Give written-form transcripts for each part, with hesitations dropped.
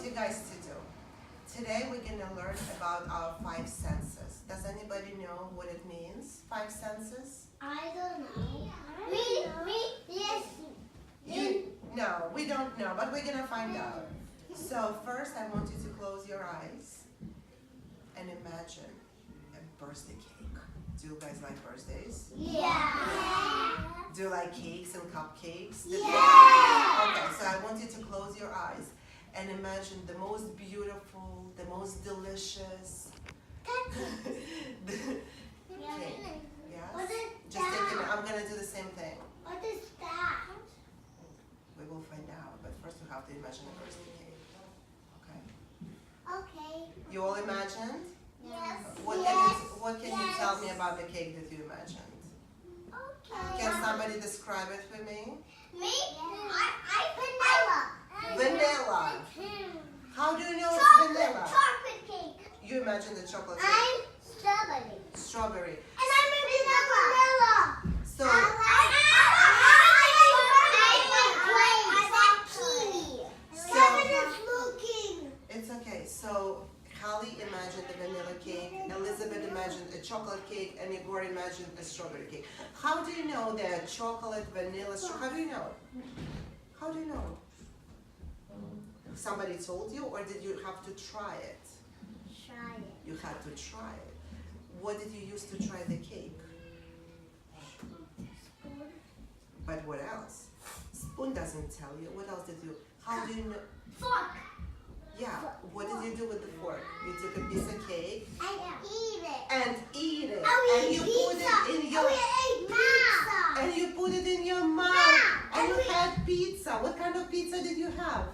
want you guys to do? Today we're going to learn about our five senses. Does anybody know what it means, five senses? I don't know. Yes. No, we don't know, but we're going to find out. So first I want you to close your eyes and imagine a birthday cake. Do you guys like birthdays? Yeah. Do you like cakes and cupcakes? Yeah. Okay, so I want you to close your eyes and imagine the most beautiful, the most delicious cake. Yes? What is Just take it. that? I'm going to do the same thing. What is that? We will find out, but first we have to imagine a birthday cake. Okay? Okay. You all imagined? Yes. What can you tell me about the cake that you imagined? Okay. Can somebody describe it for me? Me? I vanilla. Vanilla. How do you know it's Chocolate. vanilla? Chocolate cake. You imagined the chocolate cake. I'm strawberry. Strawberry. And I'm a vanilla. So, it's okay. So, Holly imagined the vanilla cake, Elizabeth imagined a chocolate cake, and Igor imagined a strawberry cake. How do you know they're chocolate, vanilla, how do you know? How do you know? Somebody told you, or did you have to try it? Try it. You had to try it. What did you use to try the cake? Spoon. But what else? Spoon doesn't tell you. What else did you? How do you know? Fork. Yeah. What did you do with the fork? You took a piece of cake And eat it. and eat it, Oh, and you put it in your pizza. and you put it in your mouth, Yeah. and you had pizza. What kind of pizza did you have?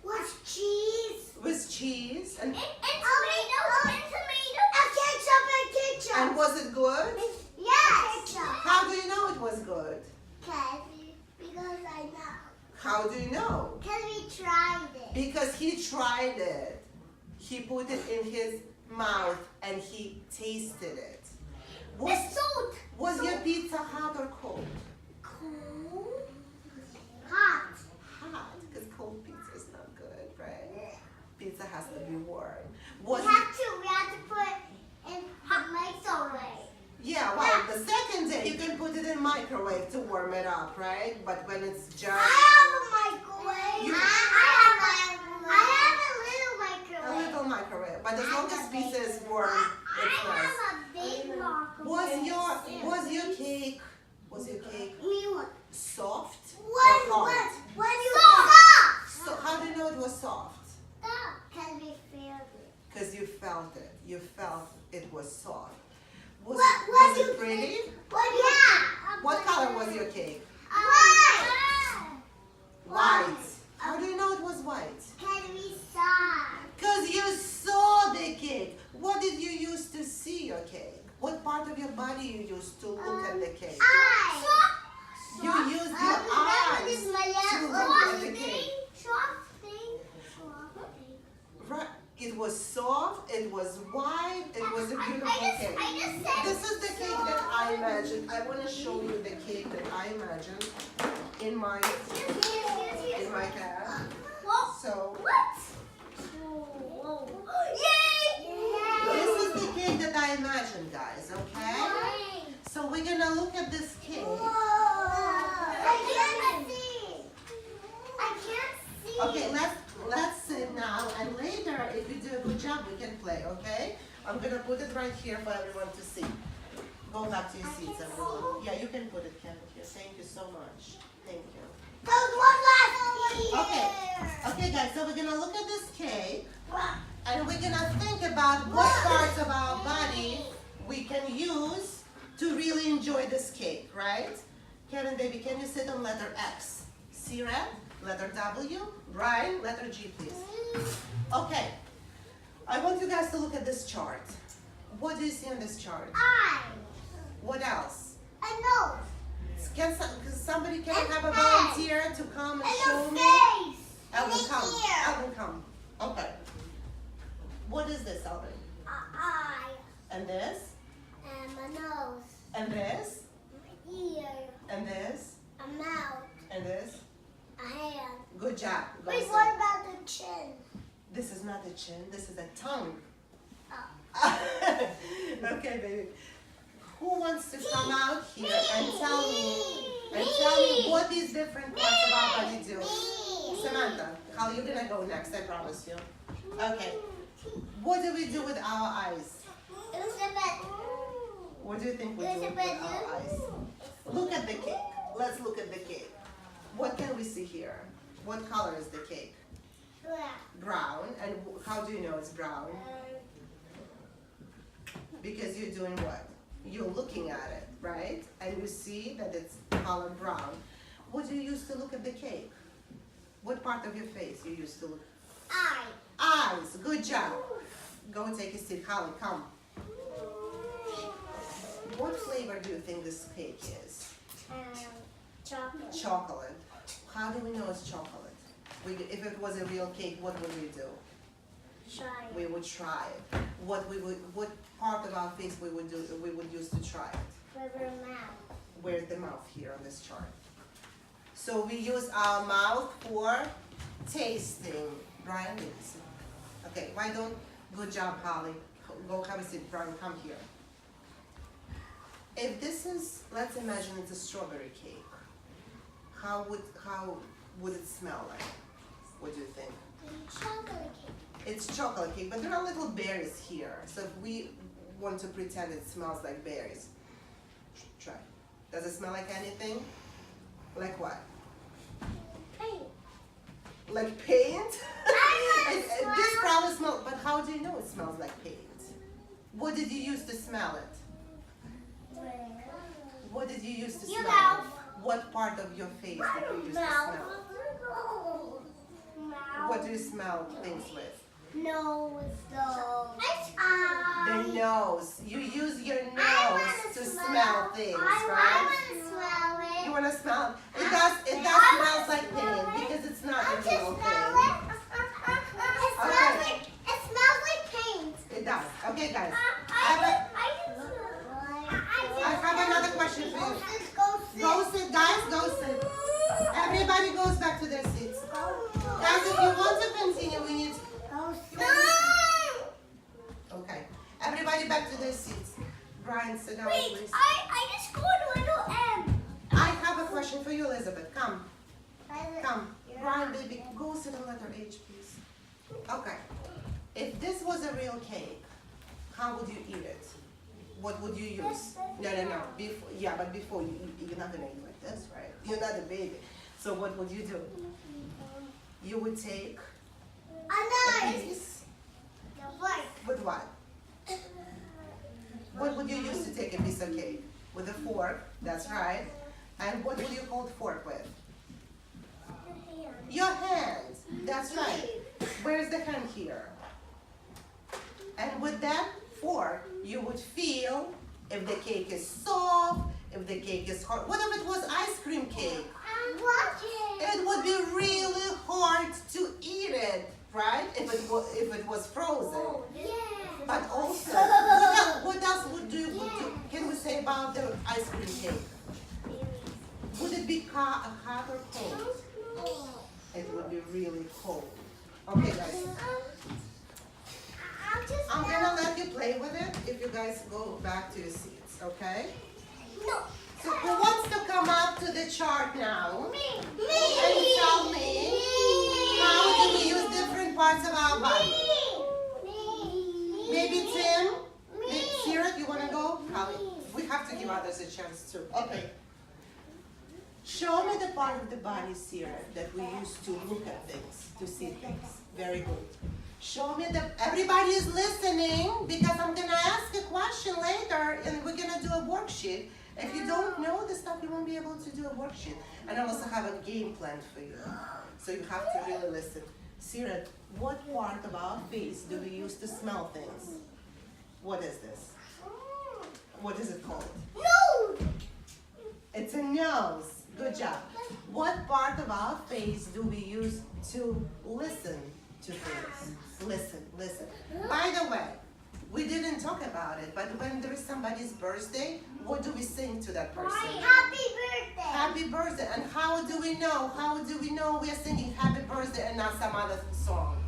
With cheese. With cheese and tomato. And ketchup. and was it good? Yes. How do you know it was good? Because I know. How do you know? Because we tried it. Because he tried it. He put it in his mouth and he tasted it. Was your pizza hot or cold? Cold. Hot. Hot, because cold pizza is not good, right? Pizza has to be warm. Was We have to put in the microwave. Yeah, well, the second day you can put it in microwave to warm it up, right? But when it's just I have a microwave. You- I have a little a microwave. little microwave, but as long as pizza is warm, it's I nice. have a big microwave. Was your cake Me one. soft or hard? When you soft. So how do you know it was soft? Can we feel it? Because you felt it. You felt it was soft. Was What it you pretty? Yeah. What color was your cake? White. White. How do you know it was white? Can we soft? Because you saw the cake. What did you use to see your cake? What part of your body you used to look at the cake? Eye. You used your eyes to look at the cake. Right. It was soft, it was white, it was a beautiful cake. This is the cake that I imagined. I want to show you the cake that I imagined in my head. So this is the cake that I imagined, guys, okay? So we're gonna look at this cake. Okay, let's sit now, and later, if you do a good job, we can play, okay? I'm gonna put it right here for everyone to see. Go back to your seats, everyone. Yeah, you can put it, Ken, here. Thank you so much. Thank you. Okay, guys, so we're gonna look at this cake, and we're gonna think about what parts of our body we can use to really enjoy this cake, right? Kevin, baby, can you sit on letter X? Sierra, letter W. Brian, letter G, please. Okay, I want you guys to look at this chart. What do you see on this chart? What else? Can somebody have a volunteer to come and show me? Elvin, come. Elvin, come. Okay. What is this, Elvin? And this? My nose. And this? Ear. And this? A mouth. And this? A hand. Good job. Go Wait, sit. what about the chin? This is not a chin, this is a tongue. Oh. Okay, baby. Who wants to come out here and tell me what these different parts of our body do? Samantha, how you're gonna go next, I promise you. Okay. What do we do with our eyes? Elizabeth. What do you think we do with our eyes? Look at the cake. Let's look at the cake. What can we see here? What color is the cake? Brown. And how do you know it's brown? Because you're doing what? You're looking at it, right? And you see that it's color brown. What do you use to look at the cake? What part of your face you use to look? Eyes. Good job. Go take a seat. Holly, come. What flavor do you think this cake is? Chocolate. Chocolate. How do we know it's chocolate? If it was a real cake, what would we do? Try. We would try it. What part of our face we would use to try it? With your mouth. Where's the mouth here on this chart? So we use our mouth for tasting. Brian, okay, why don't, good job, Holly. Go have a seat. Brian, come here. If this is, let's imagine it's a strawberry cake. How would it smell like? What do you think? Chocolate cake. It's chocolate cake, but there are little berries here. So if we want to pretend it smells like berries, try. Does it smell like anything? Like what? Paint. Like paint? I want This probably smells, but how do you know it smells like paint? What did you use to smell it? What did you use to Your smell mouth. it? What part of your face did you use to smell it? Mouth. What do you smell things with? Nose. The nose. You use your nose I to wanna smell things, I right? want to smell it. You want to smell it? It does smells like paint because it's not a real thing. It smells like paint. It does. Okay, guys. I I have another question for you. Go Go sit, guys. Go sit. Everybody goes back to their seats. Guys, if you want to continue, we need. Okay. Everybody back to their seats. Brian, sit down, Wait, please. I just scored little M. I have a question for you, Elizabeth. Come. Come. Brian, baby, go sit on letter H, please. Okay. If this was a real cake, how would you eat it? What would you use? No. Before, yeah, but before you're not gonna eat like this, right? You're not a baby. So what would you do? You would take a piece. With what? What would you use to take a piece of cake? With a fork, that's right. And what would you hold fork with? Your hands, that's right. Where's the hand here? And with that fork, you would feel if the cake is soft, if the cake is hard. What if it was ice cream cake? It would be really hard to eat it, right? If it was frozen. But also, what else would you can we say about the ice cream cake? Would it be hot or cold? It would be really cold. Okay, guys. I'm gonna let you play with it if you guys go back to your seats, okay? No. So who wants to come up to the chart now? Me. And tell me how do we use different parts of our body? Maybe Tim? Sierra, you wanna go? Holly, we have to give others a chance too. Okay. Show me the part of the body, Sierra, that we use to look at things, to see things. Very good. Show me everybody is listening because I'm gonna ask a question later and we're gonna do a worksheet. If you don't know the stuff, you won't be able to do a worksheet. And I also have a game plan for you. So you have to really listen. Sierra, what part of our face do we use to smell things? What is this? What is it called? No. It's a nose. Good job. What part of our face do we use to listen to things? Listen. By the way, we didn't talk about it, but when there is somebody's birthday, what do we sing to that person? Happy birthday. Happy birthday. And how do we know? How do we know we are singing happy birthday and not some other song?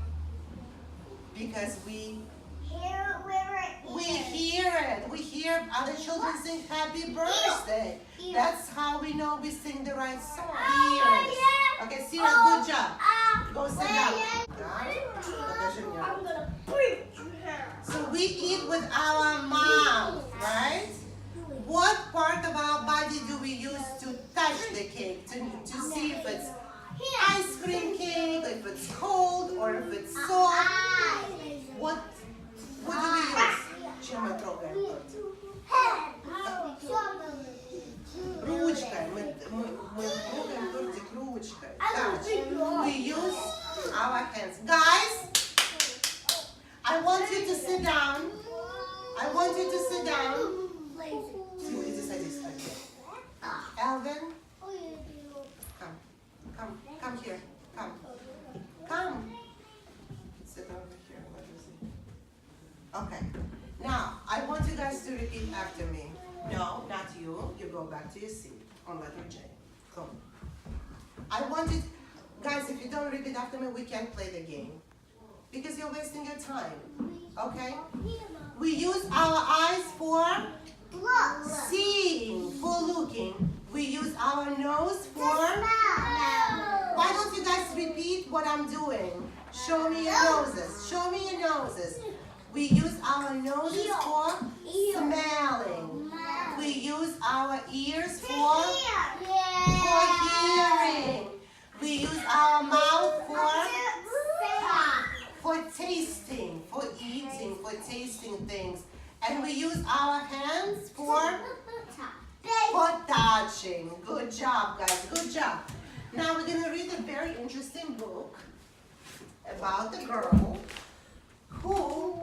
Because we Here hear it. We hear other children sing happy birthday. That's how we know we sing the right song. Ears. Okay, Sierra, good job. Go sit down. I'm gonna break your hair. So we eat with our mouth, right? What part of our body do we use to touch the cake, to see if it's ice cream cake, if it's cold, or if it's soft? What do we use? Чем мы трогаем торт? Ручкой. Мы трогаем тортик ручкой. Touch. We use our hands. Guys, I want you to sit down. I want you to sit down. Иди садись, Alvin, come here. Come. Sit over here. What is it? Okay. Now, I want you guys to repeat after me. No, not you. You go back to your seat on letter J. Go. I want you, guys, if you don't repeat after me, we can't play the game. Because you're wasting your time. Okay? We use our eyes for seeing, for looking. We use our nose for... Why don't you guys repeat what I'm doing? Show me your noses. Show me your noses. We use our noses for smelling. We use our ears for hearing. We use our mouth for tasting, for eating, for tasting things. And we use our hands for touching. Good job, guys. Good job. Now we're going to read a very interesting book about a girl who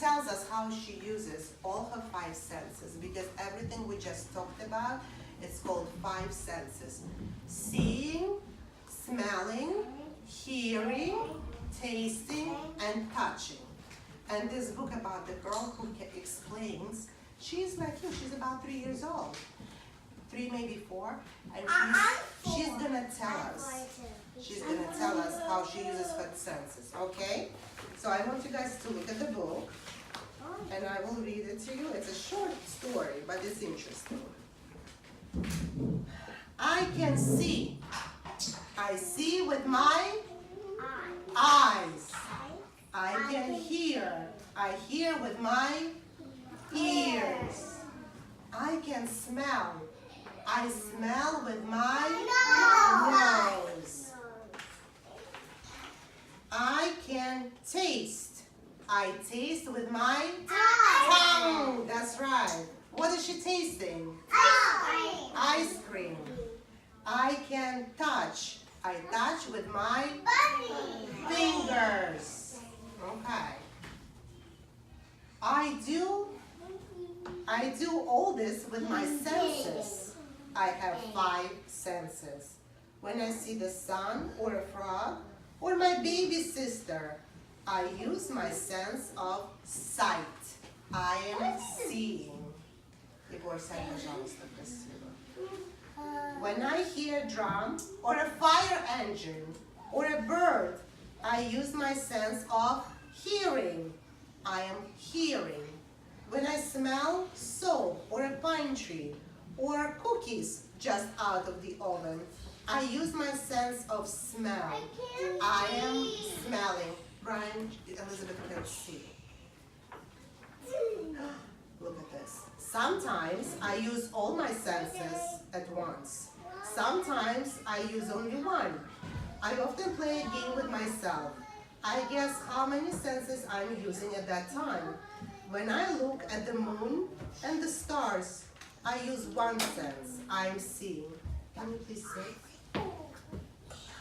tells us how she uses all her 5 senses, because everything we just talked about, it's called 5 senses. Seeing, smelling, hearing, tasting, and touching. And this book about the girl who explains, she's like you, she's about 3 years old. 3, maybe 4, and she's gonna tell us. She's gonna tell us how she uses her senses, okay? So I want you guys to look at the book, and I will read it to you. It's a short story, but it's interesting. I can see. I see with my eyes. I can hear. I hear with my ears. I can smell. I smell with my nose. I can taste. I taste with my tongue. That's right. What is she tasting? Ice cream. I can touch. I touch with my fingers. Okay. I do all this with my senses. I have 5 senses. When I see the sun or a frog or my baby sister, I use my sense of sight. I am seeing. Егор, сядь, пожалуйста, красиво. When I hear a drum or a fire engine or a bird, I use my sense of hearing. I am hearing. When I smell soap or a pine tree or cookies just out of the oven, I use my sense of smell. I am smelling. Brian, Elizabeth, can see. Look at this. Sometimes I use all my senses at once. Sometimes I use only one. I often play a game with myself. I guess how many senses I'm using at that time. When I look at the moon and the stars, I use one sense. I'm seeing. Can you please sit?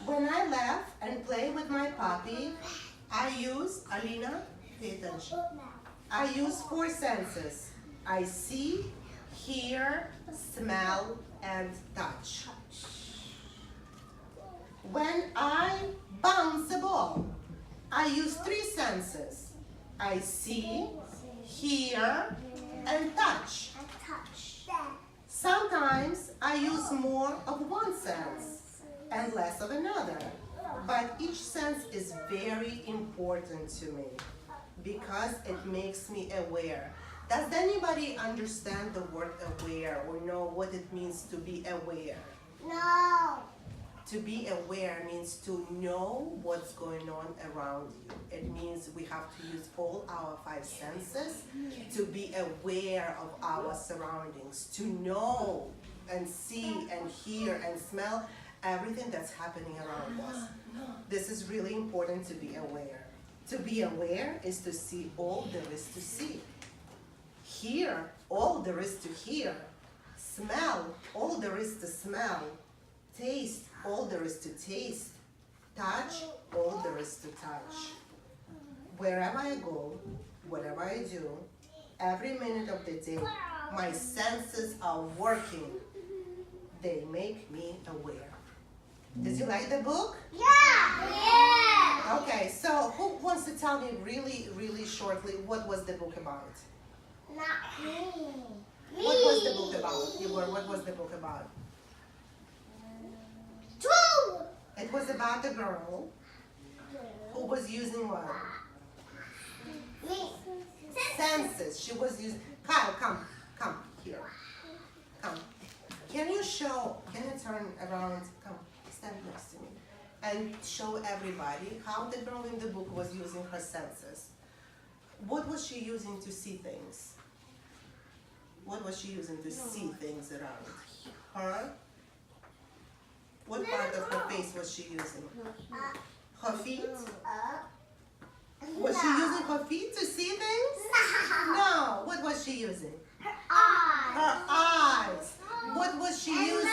When I laugh and play with my puppy, I use, Alina, pay attention. I use 4 senses. I see, hear, smell, and touch. When I bounce a ball, I use 3 senses. I see, hear, and touch. And touch that. Sometimes I use more of one sense and less of another. But each sense is very important to me because it makes me aware. Does anybody understand the word aware or know what it means to be aware? No. To be aware means to know what's going on around you. It means we have to use all our five senses to be aware of our surroundings, to know and see and hear and smell everything that's happening around us. This is really important to be aware. To be aware is to see all there is to see. Hear all there is to hear. Smell all there is to smell. Taste all there is to taste. Touch all there is to touch. Wherever I go, whatever I do, every minute of the day, my senses are working. They make me aware. Did you like the book? Yeah. Yeah. Okay, so who wants to tell me really, really shortly what was the book about? Not me. What was the book about? Igor, what was the book about? Two. It was about a girl who was using what? Me. Senses. She was using... Kyle, come here. Come. Can you turn around? Come, stand next to me. And show everybody how the girl in the book was using her senses. What was she using to see things? What was she using to see things around her? What part of her face was she using? Her feet? Was she using her feet to see things? No. What was she using? Her eyes. What was she using?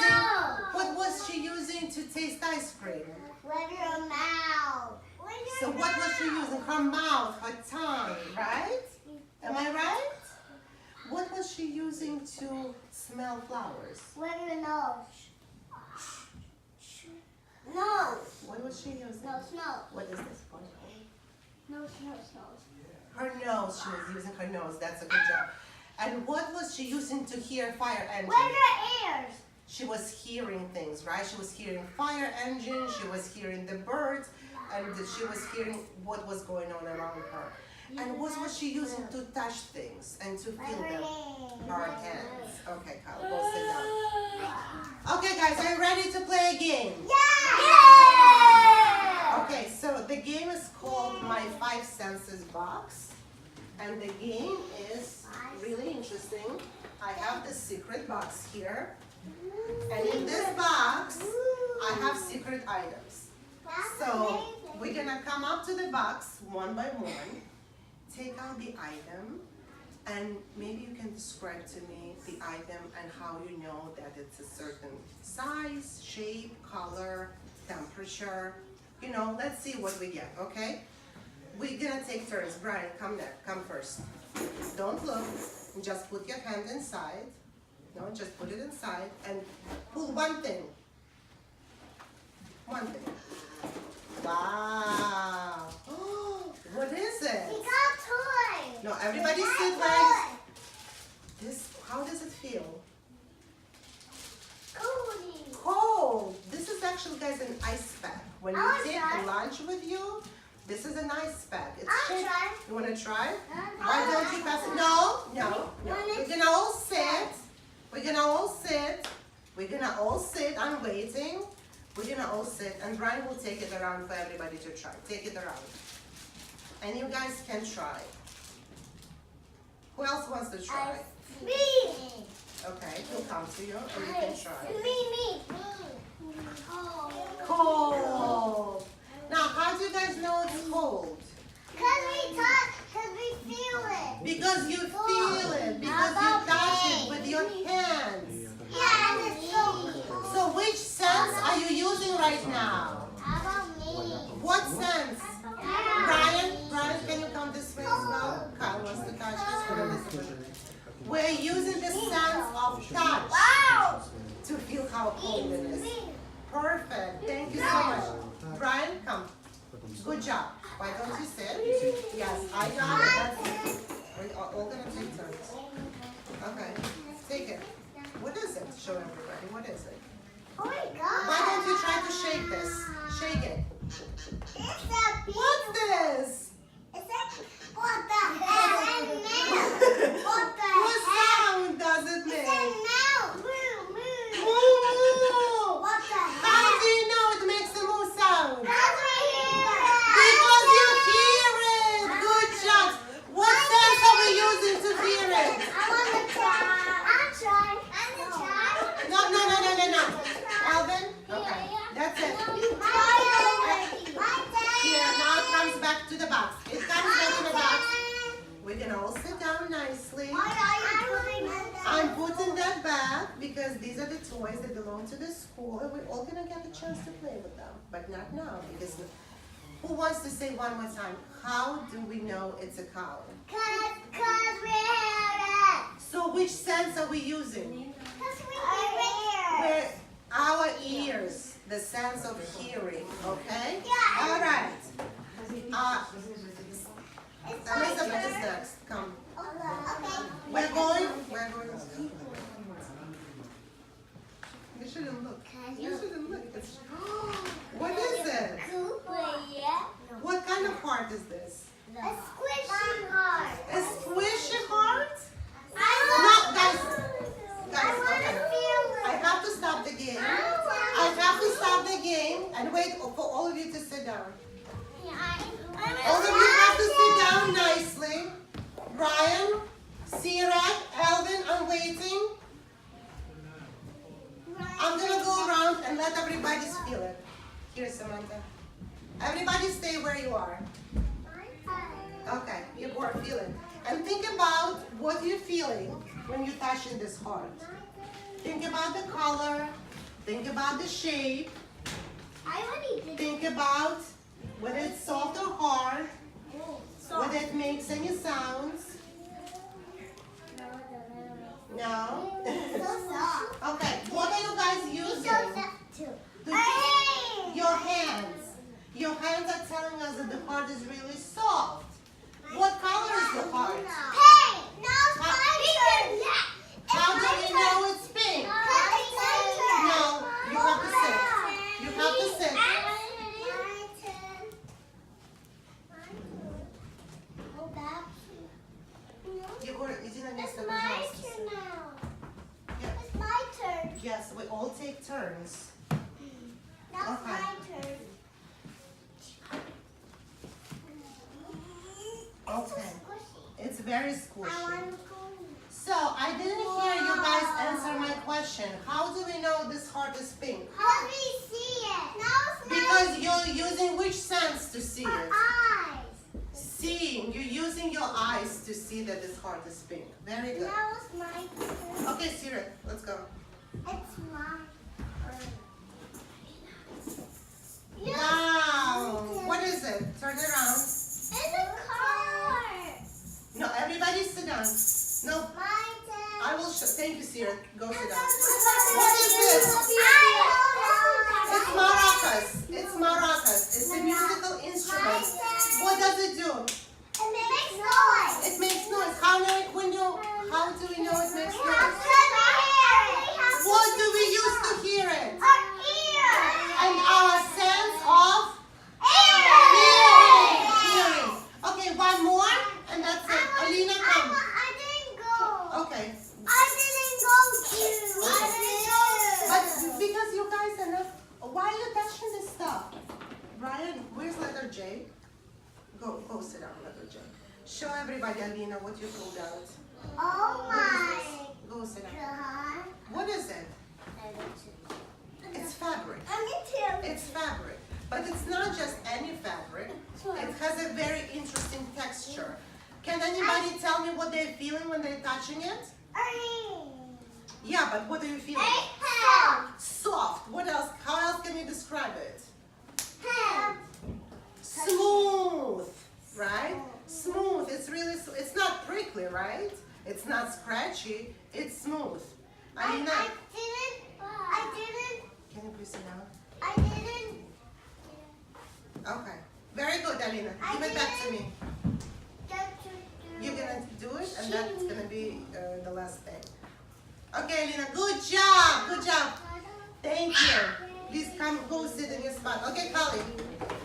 What was she using to taste ice cream? With your mouth. So what was she using? Her mouth, her tongue, right? Am I right? What was she using to smell flowers? With your nose. Nose. What was she using? Nose, nose. What is this part? Nose, nose, nose. Her nose. She was using her nose. That's a good job. And what was she using to hear fire engine? With your ears. She was hearing things, right? She was hearing fire engine. She was hearing the birds. And she was hearing what was going on around her. And what was she using to touch things and to feel them? Her hands. Okay, Kyle, go sit down. Okay, guys, are you ready to play a game? Yeah! Okay, so the game is called My Five Senses Box. And the game is really interesting. I have the secret box here. And in this box, I have secret items. So we're gonna come up to the box one by one, take out the item, and maybe you can describe to me the item and how you know that it's a certain size, shape, color, temperature. You know, let's see what we get, okay? We're gonna take turns. Brian, come next. Come first. Don't look. Just put your hand inside. No, just put it inside and pull one thing. One thing. Wow. What is it? We got toy. No, everybody sit right. This. How does it feel? Cozy. Cold. This is actually, guys, an ice pack. When you I'll take try. lunch with you, this is an ice pack. It's I'll shaped- try. You want to try? I'll Why don't you try. pass it? No, no, no. When We're it's gonna all sit. We're gonna all sit. We're gonna all sit. I'm waiting. We're gonna all sit, and Brian will take it around for everybody to try. Take it around. And you guys can try. Who else wants to try? Me. Okay, he'll come to you, and you can try. Me. Cold. Now, how do you guys know it's cold? Cause we touch, cause we feel it. Because you feel it. Because you touch it with your hands. Yeah, and it's so cold. So which sense are you using right now? How about me? What sense? Brian, can you come this way as well? Kyle wants to touch this one. We're using the sense of touch Wow. to feel how cold it is. Perfect. Thank you so much. Brian, come. Good job. Why don't you sit? Yes, I got it. That's it. We're all gonna take turns. Okay, take it. What is it? Show everybody. What is it? Oh my God. Why don't you try to shake this? Shake it. It's a What's this? It's a what the hell? What the What sound does it It's a make? mouse. Moo, moo. Moo! What the How hell? do you know it makes a moo sound? How do you hear it? Because you hear it. Good job. What sense are we using to hear it? I want to try. I'll try. I'm gonna try. No. Alvin? Okay, that's it. You try already. My turn. Here, now it comes back to the box. It comes back to the box. We're gonna all sit down nicely. Why are you putting that? I'm putting that back because these are the toys that belong to the school and we're all gonna get a chance to play with them. But not now because who wants to say one more time? How do we know it's a cow? Cause we heard it. So which sense are we using? Cause we heard it. With our ears, the sense of hearing, okay? Yeah. All right. It's my Elizabeth is turn. next. Come. Okay. We're going. You shouldn't look. You shouldn't look. It's, what is it? What kind of heart is this? A squishy heart. A squishy heart? I Guys, want to okay. feel it. I have to stop the game. I have to stop the game and wait for all of you to sit down. All of you have to sit down nicely. Ryan, Sirak, Alvin, I'm waiting. I'm gonna go around and let everybody feel it. Here, Samantha. Everybody stay where you are. Okay, you are feeling. And think about what you're feeling when you're touching this heart. Think about the color. Think about the shape. I already did. Think about whether it's soft or hard. Whether it makes any sounds. No? So soft. Okay, what are you guys So using? soft too. Your hands. Your hands are telling us that the heart is really soft. What color is the heart? Hey, now it's my turn. How do we know it's pink? No, you have to sit. You have to sit. Егор, иди на место, пожалуйста. Yeah. Yes, we all take turns. Okay. It's very squishy. So, I didn't hear you guys answer my question. How do we know this heart is pink? How do we see it? Because you're using which sense to see it? Eyes. Seeing. You're using your eyes to see that this heart is pink. Very good. Now it's my turn. Okay, Siri, let's go. It's my turn. Wow. What is it? Turn it around. It's a car. No, everybody sit down. No, My turn. I will show. Thank you, Siri. Go sit down. What is this? It's It's maracas. It's maracas. It's a musical instrument. What does it do? It makes noise. It makes noise. How do we know it makes We have noise? to hear it. What do we use to hear it? Our ears. And our sense of Hearing. hearing. Okay, one more, and that's it. Alina, come. I didn't go. Okay. I didn't go too. I didn't go. But because you guys are not, why are you touching this stuff? Ryan, where's letter J? Go sit down, letter J. Show everybody, Alina, what you pulled out. Oh my Go sit down. God. What is it? It's fabric. It's fabric. But it's not just any fabric. It has a very interesting texture. Can anybody tell me what they're feeling when they're touching it? Yeah, but what are you feeling? Soft. What else? How else can you describe it? Smooth, right? Smooth. It's really. It's not prickly, right? It's not scratchy. It's smooth. Alina, can you please sit down? Okay. Very good, Alina. Give it back to me. You're gonna gonna do it, and that's gonna be the last thing. Okay, Lina, good job, good job. Thank you. Please come, go sit in your spot. Okay, Kali,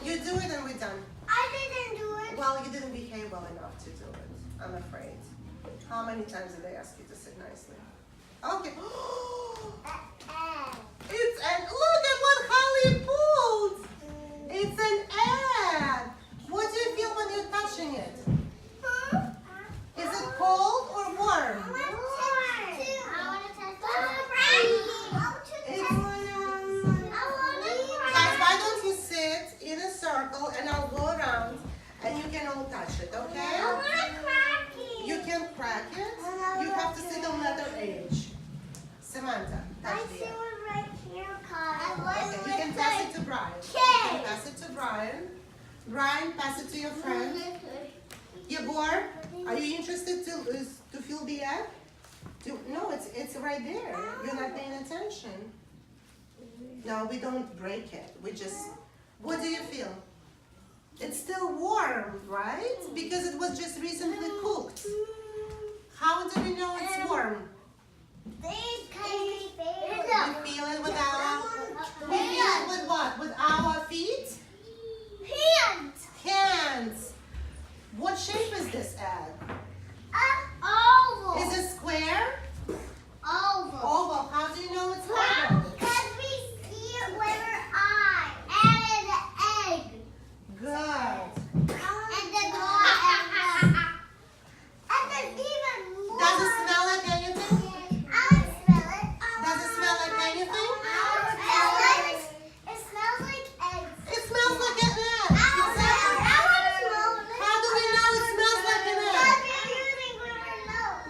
you do it and we're done. I didn't do it. Well, you didn't behave well enough to do it, I'm afraid. How many times did they ask you to sit nicely? Okay. It's an, look at what Holly pulled. It's an egg. What do you feel when you're touching it? Is it cold or warm? Guys, why don't you sit in a circle and I'll go around and you can all touch it, okay? You can crack it. You have to sit on letter H. Samantha, touch the egg. Okay, you can pass it to Brian. You can pass it to Brian. Brian, pass it to your friend. Yegor, are you interested to feel the egg? No, it's right there. You're not paying attention. No, we don't break it. We just, what do you feel? It's still warm, right? Because it was just recently cooked. How do we know it's warm? We feel it with our, we feel it with what? With our feet? Hands. What shape is this egg? Is it square? Oval. How do you know it's oval? Good. Does it smell like anything? Does it smell like anything? It smells like eggs. It smells like an egg. Exactly. How do we know it smells like an egg?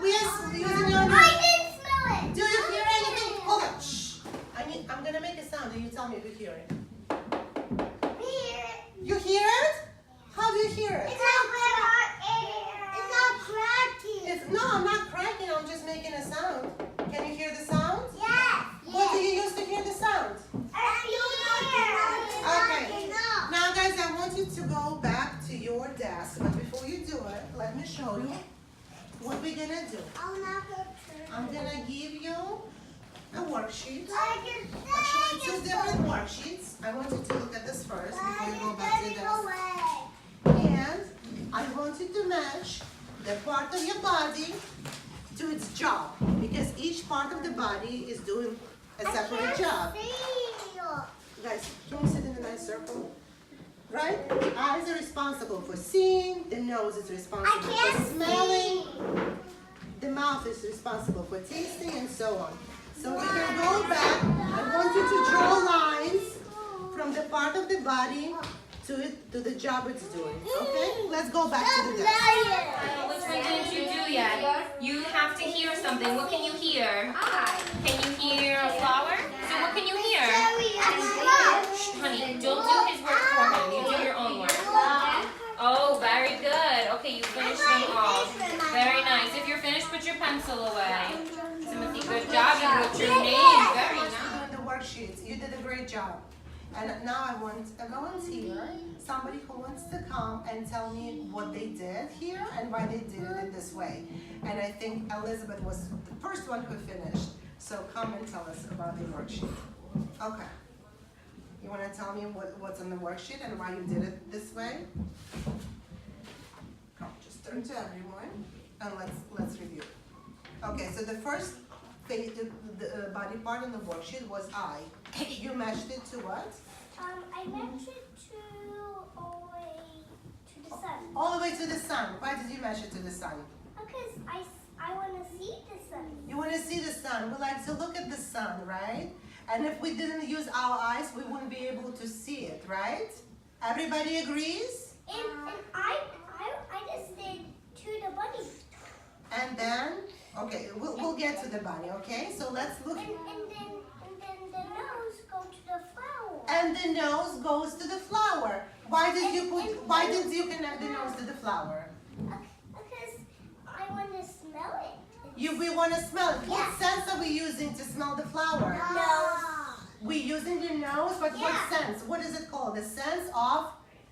We are using your nose. I didn't smell it. Do you hear anything? Hold on. Shh. I'm gonna make a sound and you tell me if you hear it. You hear it? How do you hear it? It's not cracking. No, I'm not cracking. I'm just making a sound. Can you hear the sound? Yes. What do you use to hear the sound? Okay. Now, guys, I want you to go back to your desk. But before you do it, let me show you what we're gonna do. I'm gonna give you a worksheet. Actually, two different worksheets. I want you to look at this first before you go back to your desk. And I want you to match the part of your body to its job, because each part of the body is doing a separate job. Guys, can you sit in a nice circle? Right? The eyes are responsible for seeing, the nose is responsible for smelling, the mouth is responsible for tasting, and so on. So we can go back. I want you to draw lines from the part of the body to the job it's doing. Okay? Let's go back to the desk. Which one didn't you do yet? You have to hear something. What can you hear? Can you hear a flower? So what can you hear? Shh, honey, don't do his work for him. You do your own work. Oh, very good. Okay, you finished them all. Very nice. If you're finished, put your pencil away. Timothy, good job. You wrote your name. Very nice. The worksheets. You did a great job. And now I want a volunteer, somebody who wants to come and tell me what they did here and why they did it in this way. And I think Elizabeth was the first one who finished. So come and tell us about the worksheet. Okay. You want to tell me what's on the worksheet and why you did it this way? Come, just turn to everyone and let's review. Okay, so the first face, the body part on the worksheet was eye. You matched it to what? I matched it all the way to the sun. All the way to the sun. Why did you match it to the sun? Because I want to see the sun. You want to see the sun. We like to look at the sun, right? And if we didn't use our eyes, we wouldn't be able to see it, right? Everybody agrees? And I just did to the bunny. And then, okay, we'll get to the bunny, okay? So let's look. And then the nose go to the flower. And the nose goes to the flower. Why did you connect the nose to the flower? Because I want to smell it. We want to smell it. Yeah. What sense are we using to smell the flower? We're using the nose, but what sense? What is it called? The sense of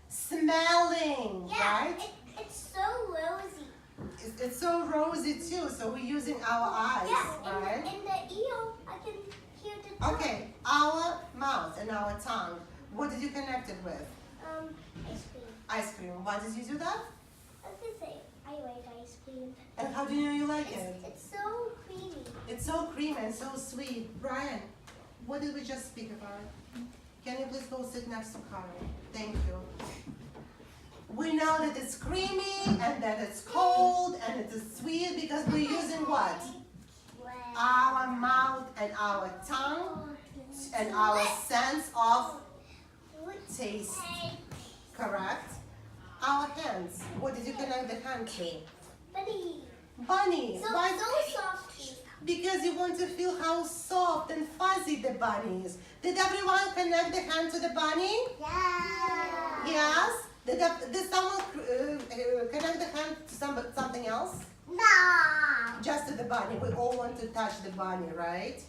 smelling, right? It's so rosy. it's so rosy too, so we're using our eyes, right? In the ear, I can hear the tongue. Okay, our mouth and our tongue. What did you connect it with? Ice cream. Ice cream. Why did you do that? I can say I like ice cream. And how do you know you like it? It's so creamy. It's so creamy and so sweet. Brian, what did we just speak about? Can you please go sit next to Carl? Thank you. We know that it's creamy and that it's cold and it is sweet because we're using what? Our mouth and our tongue and our sense of taste. Correct? Our hands. What did you connect the hand to? Bunny. Bunny. So, Why? so soft. Because you want to feel how soft and fuzzy the bunny is. Did everyone connect the hand to the bunny? Yeah. Yes? Did someone connect the hand to something else? No. Just to the bunny. We all want to touch the bunny, right?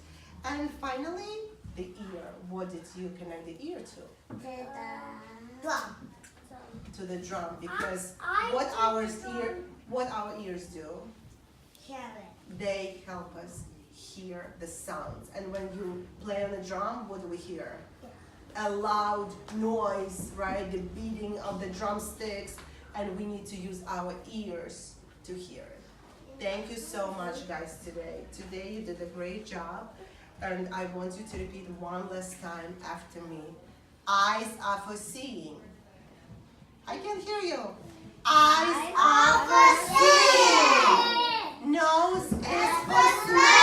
And finally, the ear. What did you connect the ear to? The drum. To the drum. Because I what think our the drum- ears do, Hear it. they help us hear the sounds. And when you play on the drum, what do we hear? A loud noise, right? The beating of the drumsticks, and we need to use our ears to hear it. Thank you so much, guys, today. Today you did a great job, and I want you to repeat one last time after me. Eyes are for seeing. I can hear you. Eyes are for seeing. Nose is for smelling.